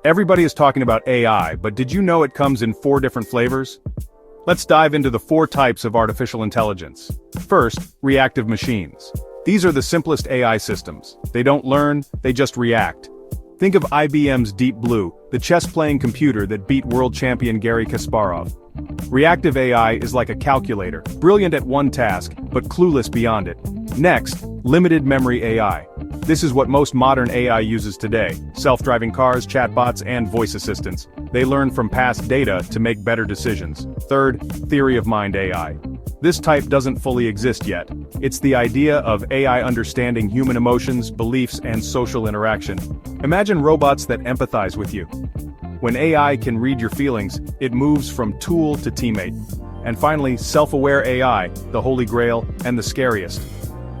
Everybody is talking about AI, but did you know it comes in 4 different flavors? Let's dive into the 4 types of artificial intelligence. First, reactive machines. These are the simplest AI systems. They don't learn, they just react. Think of IBM's Deep Blue, the chess-playing computer that beat world champion Garry Kasparov. Reactive AI is like a calculator, brilliant at one task, but clueless beyond it. Next, limited memory AI. This is what most modern AI uses today: self-driving cars, chatbots, and voice assistants. They learn from past data to make better decisions. Third, theory of mind AI. This type doesn't fully exist yet. It's the idea of AI understanding human emotions, beliefs, and social interaction. Imagine robots that empathize with you. When AI can read your feelings, it moves from tool to teammate. And finally, self-aware AI, the holy grail, and the scariest.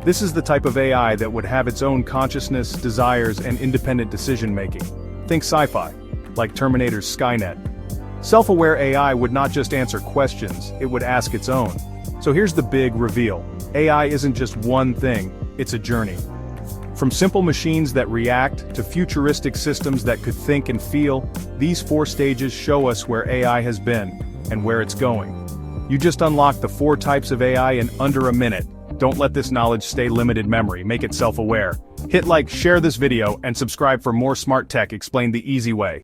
This is the type of AI that would have its own consciousness, desires, and independent decision-making. Think sci-fi, like Terminator's Skynet. Self-aware AI would not just answer questions, it would ask its own. So here's the big reveal. AI isn't just one thing, it's a journey. From simple machines that react to futuristic systems that could think and feel, these 4 stages show us where AI has been and where it's going. You just unlocked the 4 types of AI in under a minute. Don't let this knowledge stay limited memory, make it self-aware. Hit like, share this video, and subscribe for more smart tech explained the easy way.